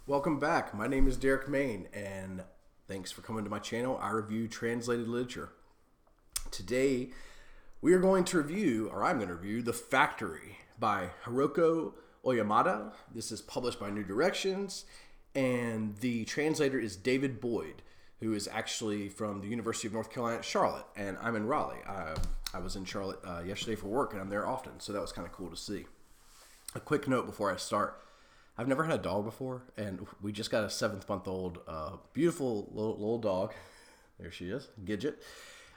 Welcome back. My name is Derek Main, and thanks for coming to my channel. I review translated literature. Today, we are going to review, or I'm going to review, The Factory by Hiroko Oyamada. This is published by New Directions, and the translator is David Boyd, who is actually from the University of North Carolina at Charlotte, and I'm in Raleigh. I was in Charlotte yesterday for work, and I'm there often, so that was kind of cool to see. A quick note before I start. I've never had a dog before, and we just got a 7-month-old, beautiful little dog. There she is, Gidget.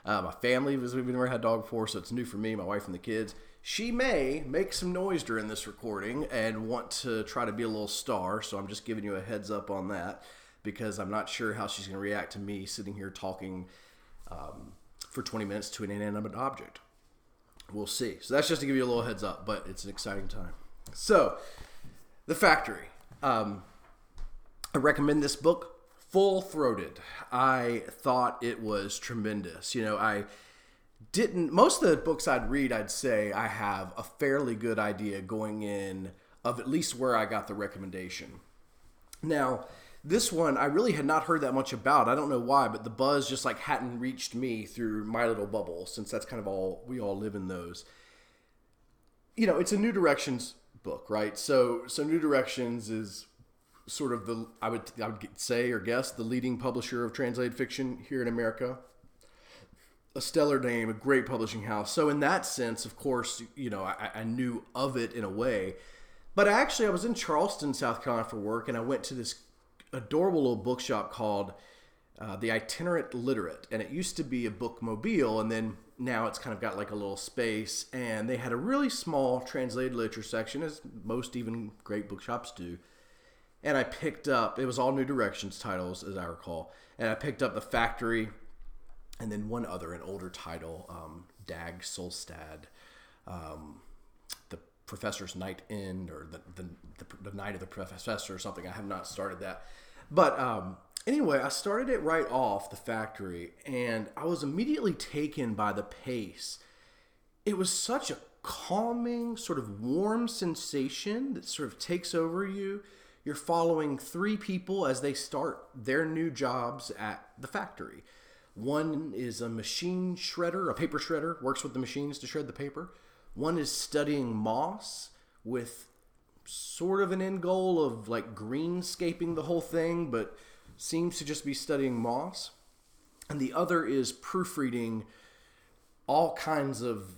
My family, we've never had a dog before, so it's new for me, my wife, and the kids. She may make some noise during this recording and want to try to be a little star, so I'm just giving you a heads up on that, because I'm not sure how she's going to react to me sitting here talking for 20 minutes to an inanimate object. We'll see. So that's just to give you a little heads up, but it's an exciting time. So, The Factory. I recommend this book full-throated. I thought it was tremendous. Most of the books I'd read, I'd say I have a fairly good idea going in of at least where I got the recommendation. Now, this one I really had not heard that much about. I don't know why, but the buzz just hadn't reached me through my little bubble, since that's kind of all, we all live in those. It's a New Directions book, right? So New Directions is sort of I would say or guess the leading publisher of translated fiction here in America. A stellar name, a great publishing house. So in that sense, of course, I knew of it in a way. But I was in Charleston, South Carolina for work, and I went to this adorable little bookshop called The Itinerant Literate, and it used to be a bookmobile, and then now it's kind of got a little space, and they had a really small translated literature section, as most even great bookshops do. And I picked up, it was all New Directions titles, as I recall, and I picked up The Factory, and then one other, an older title, Dag Solstad, The Professor's Night End, or the Night of the Professor, or something. I have not started that. But anyway, I started it right off, The Factory, and I was immediately taken by the pace. It was such a calming, sort of warm sensation that sort of takes over you. You're following three people as they start their new jobs at the factory. One is a machine shredder, a paper shredder, works with the machines to shred the paper. One is studying moss with sort of an end goal of greenscaping the whole thing, but seems to just be studying moss. And the other is proofreading all kinds of,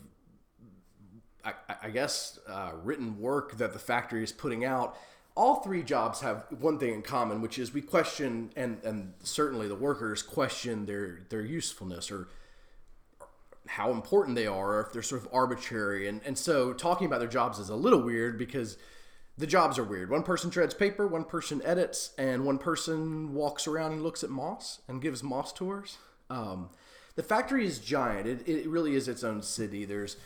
written work that the factory is putting out. All three jobs have one thing in common, which is we question, and certainly the workers question their usefulness, or how important they are, or if they're sort of arbitrary. And so talking about their jobs is a little weird, because the jobs are weird. One person shreds paper, one person edits, and one person walks around and looks at moss and gives moss tours. The factory is giant. It really is its own city. There's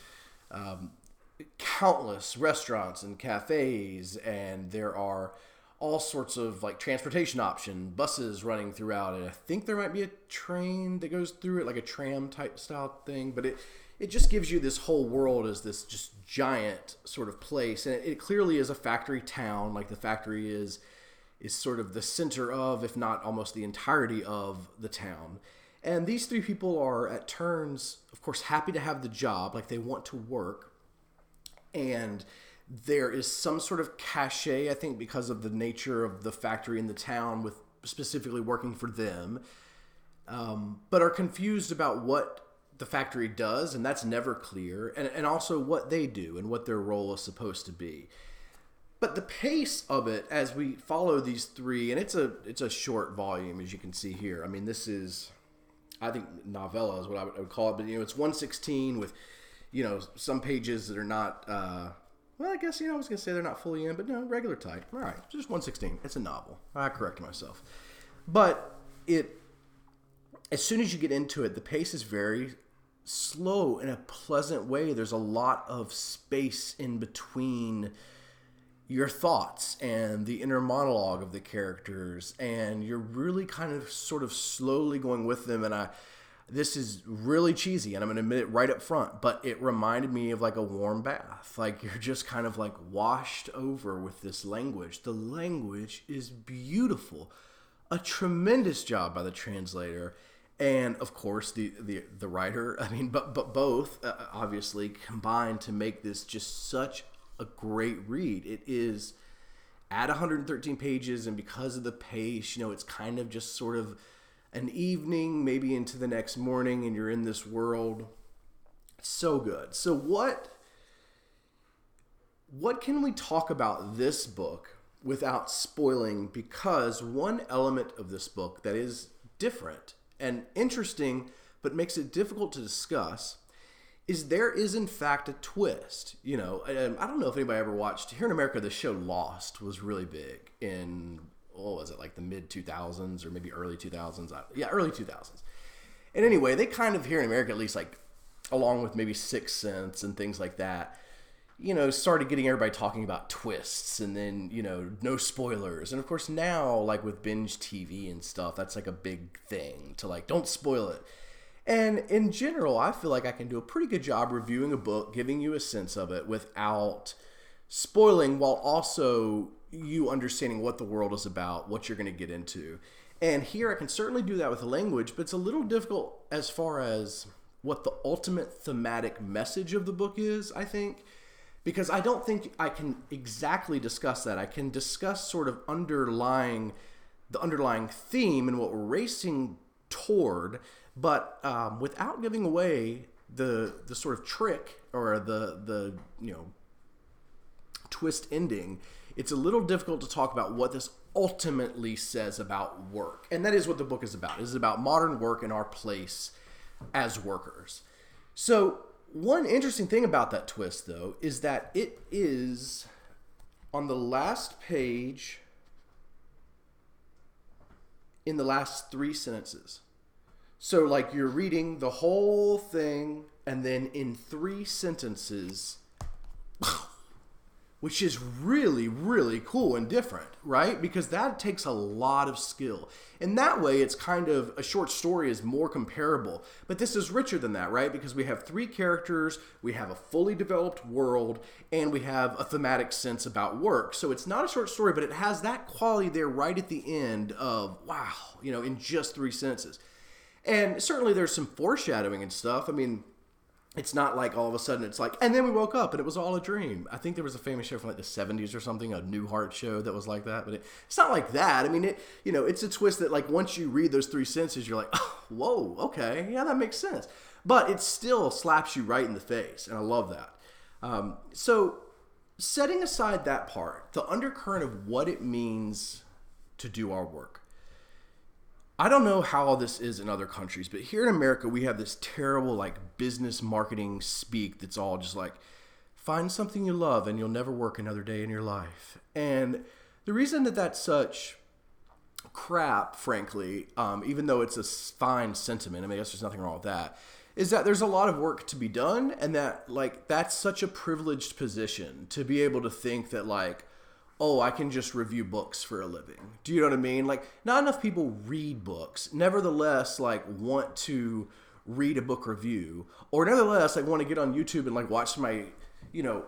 countless restaurants and cafes, and there are all sorts of transportation options, buses running throughout it. I think there might be a train that goes through it, like a tram type style thing, but it just gives you this whole world as this just giant sort of place. And it clearly is a factory town. The factory is sort of the center of, if not almost the entirety of, the town. And these three people are at turns, of course, happy to have the job, they want to work. And there is some sort of cachet, I think, because of the nature of the factory in the town, with specifically working for them, but are confused about what the factory does, and that's never clear, and also what they do and what their role is supposed to be. But the pace of it, as we follow these three, and it's a short volume, as you can see here. I mean, this is, I think, novella is what I would call it, but it's 116 with some pages that are not, well, I guess, I was going to say they're not fully in, but no, regular type. All right, just 116. It's a novel. I correct myself. But as soon as you get into it, the pace is very slow in a pleasant way. There's a lot of space in between your thoughts and the inner monologue of the characters, and you're really kind of sort of slowly going with them. And this is really cheesy, and I'm going to admit it right up front, but it reminded me of like a warm bath. Like you're just kind of like washed over with this language. The language is beautiful. A tremendous job by the translator. And of course the writer, I mean, but both obviously combined to make this just such a great read. It is at 113 pages, and because of the pace, you know, it's kind of just sort of an evening, maybe into the next morning, and you're in this world. So good. So what can we talk about this book without spoiling? Because one element of this book that is different and interesting, but makes it difficult to discuss, is there is in fact a twist. You know, I don't know if anybody ever watched, here in America, the show Lost was really big in, what was it, like the mid 2000s or maybe early 2000s? Yeah, early 2000s. And anyway, they kind of, here in America at least, like along with maybe Sixth Sense and things like that, you know, started getting everybody talking about twists, and then, you know, no spoilers. And of course now, like with binge TV and stuff, that's like a big thing to like, don't spoil it. And in general, I feel like I can do a pretty good job reviewing a book, giving you a sense of it without spoiling, while also you understanding what the world is about, what you're going to get into. And here I can certainly do that with the language, but it's a little difficult as far as what the ultimate thematic message of the book is, I think, because I don't think I can exactly discuss that. I can discuss sort of the underlying theme and what we're racing toward, but without giving away the sort of trick or the you know, twist ending. It's a little difficult to talk about what this ultimately says about work. And that is what the book is about. It is about modern work and our place as workers. So one interesting thing about that twist, though, is that it is on the last page in the last 3 sentences. So like you're reading the whole thing, and then in 3 sentences, which is really, really cool and different, right? Because that takes a lot of skill. In that way, it's kind of, a short story is more comparable. But this is richer than that, right? Because we have 3 characters, we have a fully developed world, and we have a thematic sense about work. So it's not a short story, but it has that quality there right at the end of, wow, you know, in just 3 sentences. And certainly there's some foreshadowing and stuff. I mean, it's not like all of a sudden it's like, and then we woke up and it was all a dream. I think there was a famous show from like the 70s or something, a Newhart show that was like that, but it's not like that. I mean, it, you know, it's a twist that like once you read those 3 sentences, you're like, oh, whoa, okay, yeah, that makes sense. But it still slaps you right in the face, and I love that. So setting aside that part, the undercurrent of what it means to do our work. I don't know how this is in other countries, but here in America, we have this terrible like business marketing speak that's all just like, find something you love and you'll never work another day in your life. And the reason that that's such crap, frankly, even though it's a fine sentiment, I mean, I guess there's nothing wrong with that, is that there's a lot of work to be done, and that like that's such a privileged position to be able to think that like, oh, I can just review books for a living. Do you know what I mean? Like, not enough people read books, nevertheless, like, want to read a book review, or nevertheless, like, want to get on YouTube and, like, watch my, you know,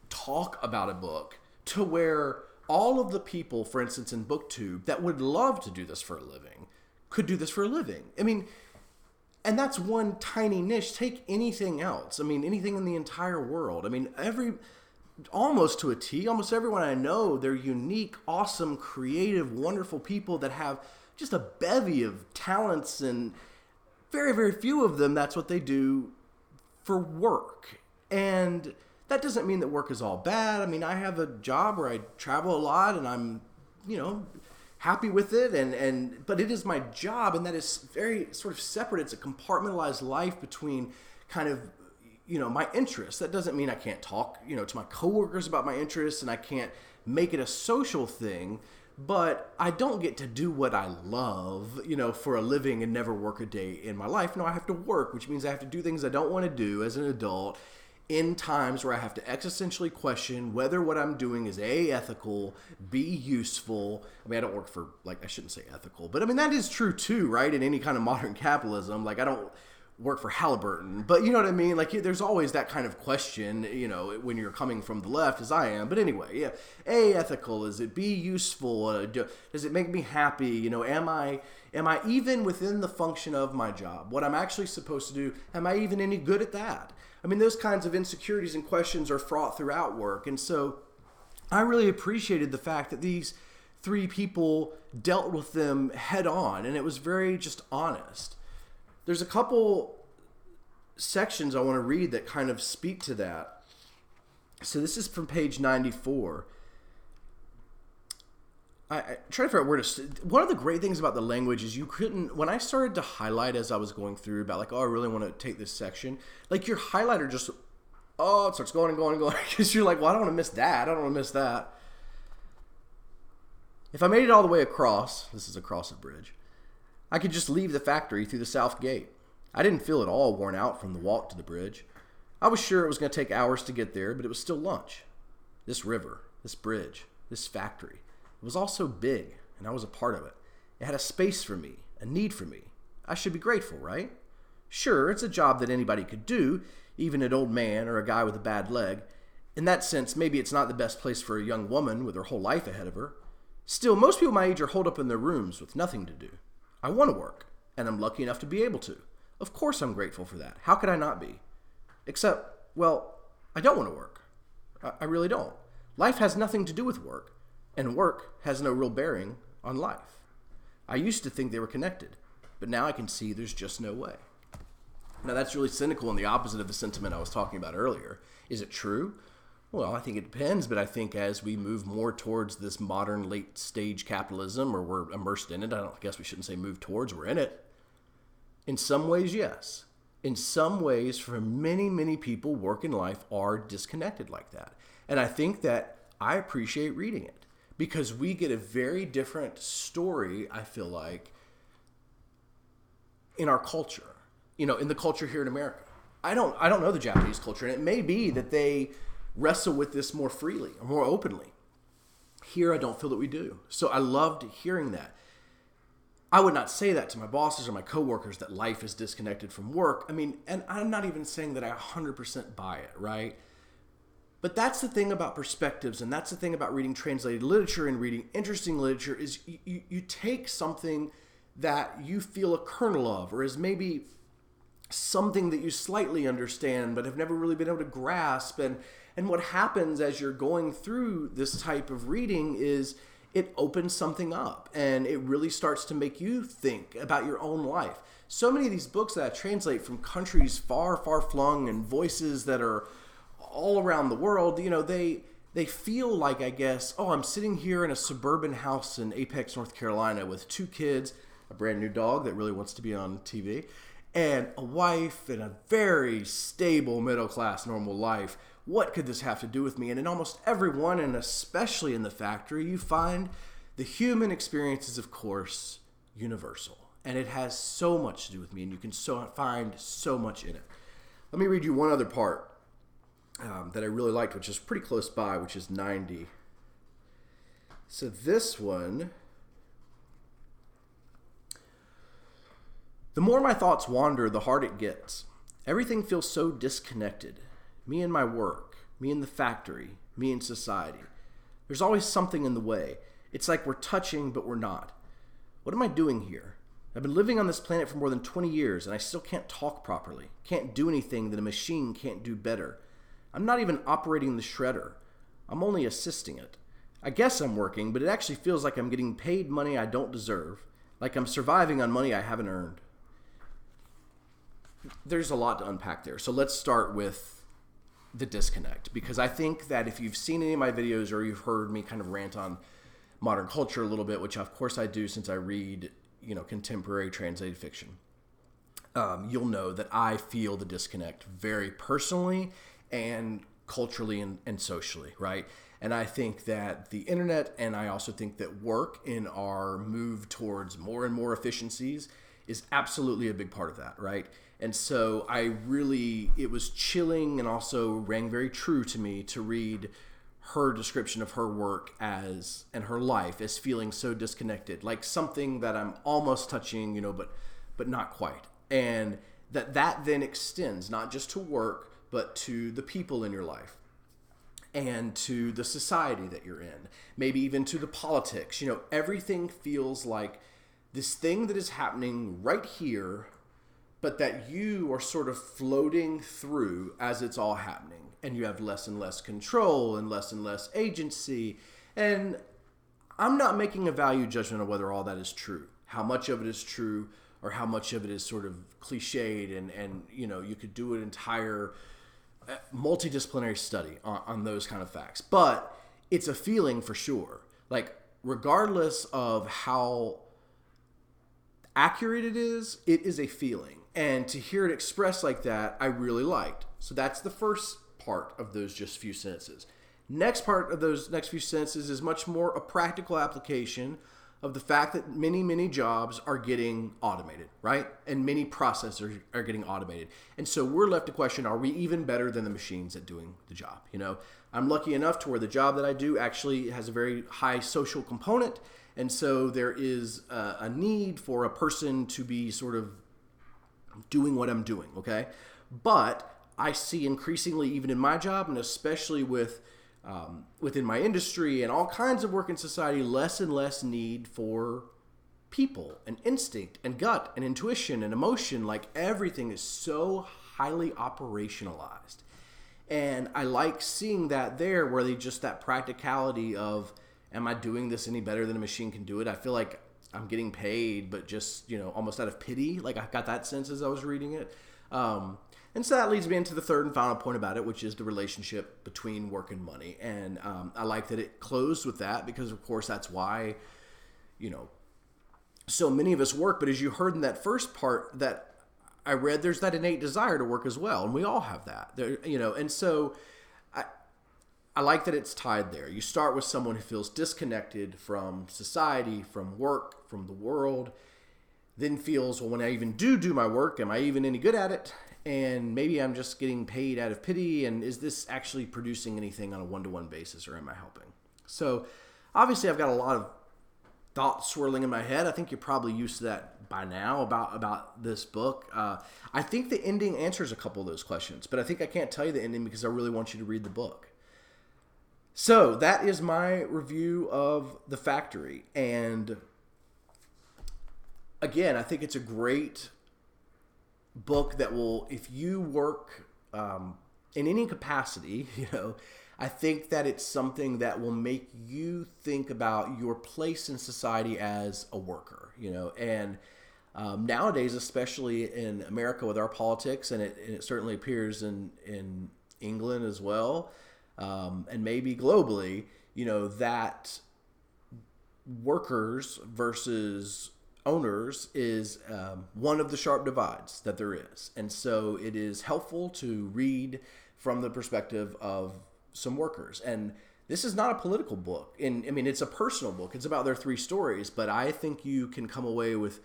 talk about a book, to where all of the people, for instance, in BookTube, that would love to do this for a living, could do this for a living. I mean, and that's one tiny niche. Take anything else. I mean, anything in the entire world. I mean, almost to a T, almost everyone I know, they're unique, awesome, creative, wonderful people that have just a bevy of talents, and very, very few of them, that's what they do for work. And that doesn't mean that work is all bad. I mean, I have a job where I travel a lot, and I'm, you know, happy with it, but it is my job, and that is very sort of separate. It's a compartmentalized life between kind of, you know, my interests. That doesn't mean I can't talk, you know, to my coworkers about my interests, and I can't make it a social thing, but I don't get to do what I love, you know, for a living and never work a day in my life. No, I have to work, which means I have to do things I don't want to do as an adult in times where I have to existentially question whether what I'm doing is A, ethical, B, useful. I mean, I don't work for, like, I shouldn't say ethical, but I mean, that is true too, right? In any kind of modern capitalism, like, I don't work for Halliburton, but you know what I mean? Like, there's always that kind of question, you know, when you're coming from the left, as I am. But anyway, yeah, A, ethical, is it? B, useful? Does it make me happy? You know, am I even within the function of my job? What I'm actually supposed to do, am I even any good at that? I mean, those kinds of insecurities and questions are fraught throughout work. And so I really appreciated the fact that these three people dealt with them head on, and it was very just honest. There's a couple sections I want to read that kind of speak to that. So this is from page 94. I try to figure out where to... One of the great things about the language is you couldn't... When I started to highlight as I was going through about like, oh, I really want to take this section, like your highlighter just... Oh, it starts going and going and going. Because you're like, well, I don't want to miss that. I don't want to miss that. If I made it all the way across... This is across a bridge. I could just leave the factory through the south gate. I didn't feel at all worn out from the walk to the bridge. I was sure it was going to take hours to get there, but it was still lunch. This river, this bridge, this factory... It was all so big, and I was a part of it. It had a space for me, a need for me. I should be grateful, right? Sure, it's a job that anybody could do, even an old man or a guy with a bad leg. In that sense, maybe it's not the best place for a young woman with her whole life ahead of her. Still, most people my age are holed up in their rooms with nothing to do. I want to work, and I'm lucky enough to be able to. Of course I'm grateful for that. How could I not be? Except, well, I don't want to work. I really don't. Life has nothing to do with work. And work has no real bearing on life. I used to think they were connected, but now I can see there's just no way. Now that's really cynical and the opposite of the sentiment I was talking about earlier. Is it true? Well, I think it depends, but I think as we move more towards this modern late stage capitalism, or we're immersed in it, I guess we shouldn't say move towards, we're in it. In some ways, yes. In some ways, for many, many people, work and life are disconnected like that. And I think that I appreciate reading it. Because we get a very different story, I feel like, in our culture. You know, in the culture here in America. I don't know the Japanese culture, and it may be that they wrestle with this more freely or more openly. Here, I don't feel that we do. So I loved hearing that. I would not say that to my bosses or my coworkers, that life is disconnected from work. I mean, and I'm not even saying that I 100% buy it, right? But that's the thing about perspectives, and that's the thing about reading translated literature and reading interesting literature, is you take something that you feel a kernel of, or is maybe something that you slightly understand but have never really been able to grasp. And what happens as you're going through this type of reading is it opens something up, and it really starts to make you think about your own life. So many of these books that I translate from countries far, far flung and voices that are all around the world, you know, they feel like, I guess, oh, I'm sitting here in a suburban house in Apex, North Carolina with 2 kids, a brand new dog that really wants to be on TV, and a wife and a very stable middle-class normal life. What could this have to do with me? And in almost everyone, and especially in the factory, you find the human experience is, of course, universal. And it has so much to do with me, and you can find so much in it. Let me read you one other part that I really liked, which is pretty close by, which is 90. So this one... The more my thoughts wander, the harder it gets. Everything feels so disconnected. Me and my work, me and the factory, me and society. There's always something in the way. It's like we're touching, but we're not. What am I doing here? I've been living on this planet for more than 20 years, and I still can't talk properly. Can't do anything that a machine can't do better. I'm not even operating the shredder. I'm only assisting it. I guess I'm working, but it actually feels like I'm getting paid money I don't deserve. Like I'm surviving on money I haven't earned. There's a lot to unpack there. So let's start with the disconnect, because I think that if you've seen any of my videos or you've heard me kind of rant on modern culture a little bit, which of course I do since I read, you know, contemporary translated fiction, you'll know that I feel the disconnect very personally and culturally and socially, right? And I think that the internet, and I also think that work in our move towards more and more efficiencies is absolutely a big part of that, right? And so it was chilling and also rang very true to me to read her description of her work and her life as feeling so disconnected, like something that I'm almost touching, but not quite. And that then extends not just to work, but to the people in your life and to the society that you're in, maybe even to the politics. Everything feels like this thing that is happening right here, but that you are sort of floating through as it's all happening. And you have less and less control and less agency. And I'm not making a value judgment of whether all that is true, how much of it is true, or how much of it is sort of cliched. And you could do an entire multidisciplinary study on those kind of facts. But it's a feeling for sure. Like, regardless of how accurate it is a feeling. And to hear it expressed like that, I really liked. So that's the first part of those just few sentences. Next part of those next few sentences is much more a practical application of the fact that many jobs are getting automated, right? And many processes are getting automated. And so we're left to question, are we even better than the machines at doing the job? I'm lucky enough to where the job that I do actually has a very high social component. And so there is a need for a person to be sort of doing what I'm doing, okay? But I see increasingly, even in my job, and especially within my industry and all kinds of work in society, less and less need for people and instinct and gut and intuition and emotion. Like, everything is so highly operationalized. And I like seeing that there, where that practicality of, am I doing this any better than a machine can do it? I feel like I'm getting paid, but just, almost out of pity. Like, I got that sense as I was reading it. And so that leads me into the third and final point about it, which is the relationship between work and money. And I like that it closed with that because, of course, that's why, so many of us work. But as you heard in that first part that I read, there's that innate desire to work as well. And we all have that, and so I like that it's tied there. You start with someone who feels disconnected from society, from work, from the world, then feels, well, when I even do my work, am I even any good at it? And maybe I'm just getting paid out of pity. And is this actually producing anything on a one-to-one basis, or am I helping? So obviously I've got a lot of thoughts swirling in my head. I think you're probably used to that by now about this book. I think the ending answers a couple of those questions, but I think I can't tell you the ending because I really want you to read the book. So that is my review of The Factory. And again, I think it's a great book that will, if you work in any capacity, I think that it's something that will make you think about your place in society as a worker, and nowadays, especially in America with our politics, and it certainly appears in England as well, and maybe globally, that workers versus owners is one of the sharp divides that there is. And so it is helpful to read from the perspective of some workers. And this is not a political book. It's a personal book. It's about their three stories, but I think you can come away with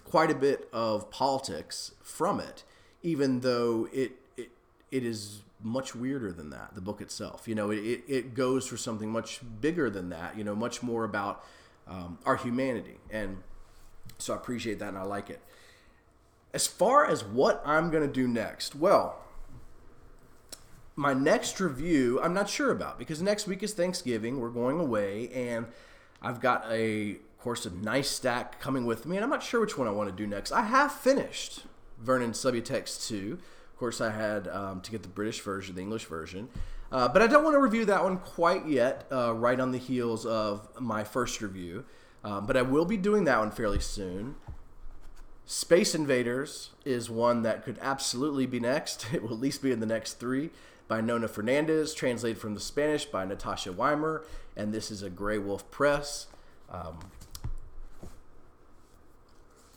quite a bit of politics from it, even though it is much weirder than that, the book itself. It goes for something much bigger than that, much more about our humanity. And so I appreciate that, and I like it. As far as what I'm going to do next, well, my next review, I'm not sure about, because next week is Thanksgiving. We're going away, and I've got of course, a nice stack coming with me, and I'm not sure which one I want to do next. I have finished Vernon Subutex 2. Of course, I had to get the British version, the English version. But I don't want to review that one quite yet, right on the heels of my first review. But I will be doing that one fairly soon. Space Invaders is one that could absolutely be next. It will at least be in the next 3, by Nona Fernandez, translated from the Spanish by Natasha Weimer, and this is a Grey Wolf Press.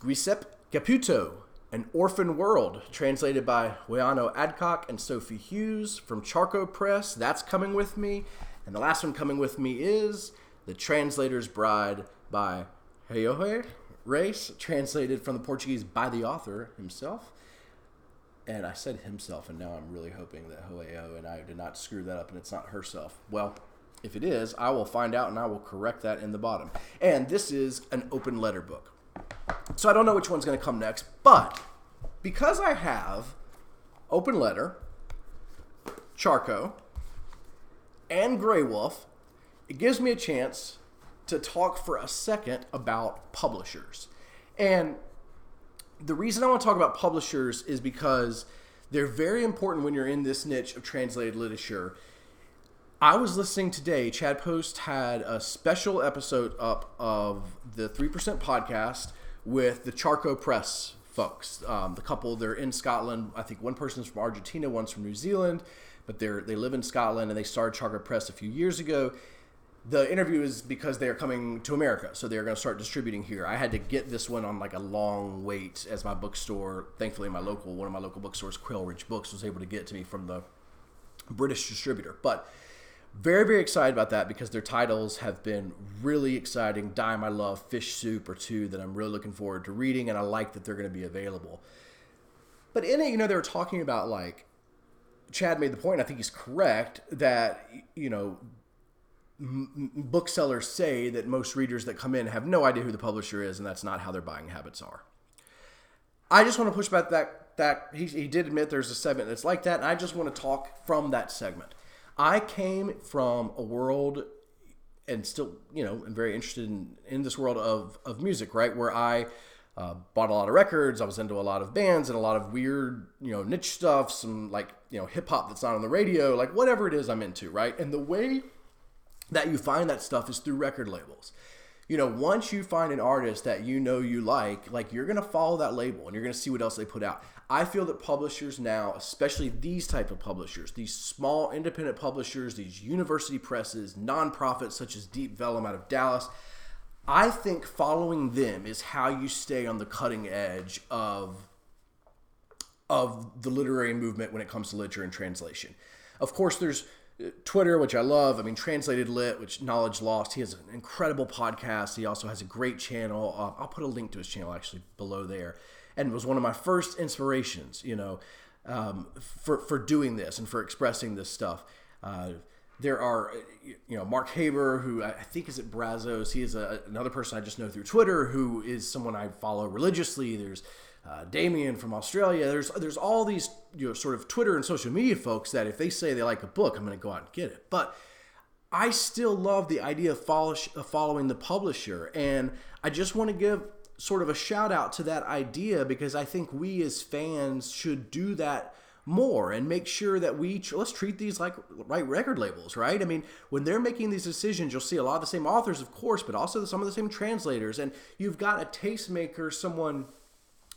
Giuseppe Caputo, An Orphan World, translated by Wayano Adcock and Sophie Hughes from Charco Press. That's coming with me. And the last one coming with me is The Translator's Bride by Hiroko Race, translated from the Portuguese by the author himself. And I said himself, and now I'm really hoping that Hoeo and I did not screw that up and it's not herself. Well, if it is, I will find out and I will correct that in the bottom. And this is an open letter book. So I don't know which one's going to come next, but because I have Open Letter, Charco, and Grey Wolf, it gives me a chance to talk for a second about publishers. And the reason I want to talk about publishers is because they're very important when you're in this niche of translated literature. I was listening today, Chad Post had a special episode up of the 3% podcast with the Charco Press folks. The couple, they're in Scotland. I think one person's from Argentina, one's from New Zealand, but they live in Scotland, and they started Charco Press a few years ago. The interview is because they are coming to America, so they're going to start distributing here. I had to get this one on like a long wait as my bookstore, thankfully one of my local bookstores, Quail Ridge Books, was able to get it to me from the British distributor. But very, very excited about that because their titles have been really exciting. Dime I Love, Fish Soup are two that I'm really looking forward to reading, and I like that they're going to be available. But in it, they were talking about, like, Chad made the point, I think he's correct, that, booksellers say that most readers that come in have no idea who the publisher is, and that's not how their buying habits are. I just want to push back that he did admit there's a segment that's like that, and I just want to talk from that segment. I came from a world, and still, am very interested in this world of music, right? Where I bought a lot of records. I was into a lot of bands and a lot of weird, niche stuff, some hip hop that's not on the radio, like whatever it is I'm into, right? And the way that you find that stuff is through record labels. Once you find an artist that you like you're going to follow that label and you're going to see what else they put out. I feel that publishers now, especially these type of publishers, these small independent publishers, these university presses, nonprofits such as Deep Vellum out of Dallas, I think following them is how you stay on the cutting edge of the literary movement when it comes to literature and translation. Of course, there's Twitter, which I love. Translated Lit, which Knowledge Lost. He has an incredible podcast. He also has a great channel. I'll put a link to his channel actually below there. And it was one of my first inspirations, for doing this and for expressing this stuff. There are, Mark Haber, who I think is at Brazos. He is another person I just know through Twitter, who is someone I follow religiously. There's Damien from Australia. There's all these sort of Twitter and social media folks that if they say they like a book, I'm going to go out and get it. But I still love the idea of following the publisher, and I just want to give sort of a shout out to that idea because I think we as fans should do that more and make sure that let's treat these like record labels, right? When they're making these decisions, you'll see a lot of the same authors, of course, but also some of the same translators, and you've got a tastemaker, someone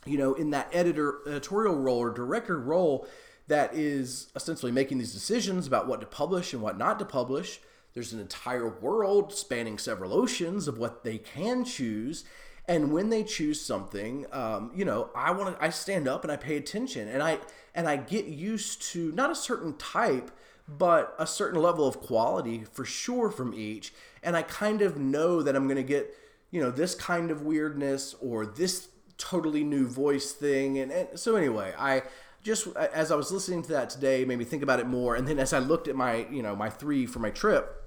in that editorial role or director role that is ostensibly making these decisions about what to publish and what not to publish. There's an entire world spanning several oceans of what they can choose. And when they choose something, I stand up and I pay attention and I get used to not a certain type, but a certain level of quality for sure from each. And I kind of know that I'm going to get, this kind of weirdness or this totally new voice thing. And so anyway, I just, as I was listening to that today, made me think about it more. And then as I looked at my, my 3 for my trip,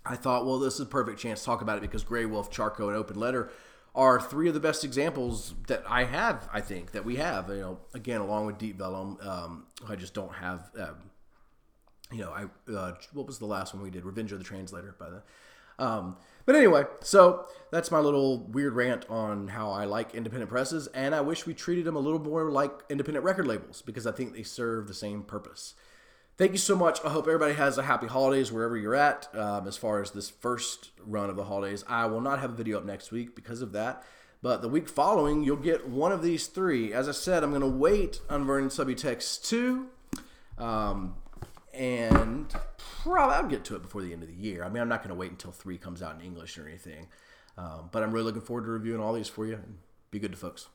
I thought, well, this is a perfect chance to talk about it because Grey Wolf, Charco, and Open Letter are 3 of the best examples that I think, that we have, again, along with Deep Vellum. I just don't have, what was the last one we did? Revenge of the Translator, by the But anyway, so that's my little weird rant on how I like independent presses, and I wish we treated them a little more like independent record labels because I think they serve the same purpose. Thank you so much. I hope everybody has a happy holidays wherever you're at. As far as this first run of the holidays, I will not have a video up next week because of that. But the week following, you'll get one of these 3. As I said, I'm going to wait on Vernon Subutex 2. And probably I'll get to it before the end of the year. I'm not going to wait until 3 comes out in English or anything. But I'm really looking forward to reviewing all these for you. Be good to folks.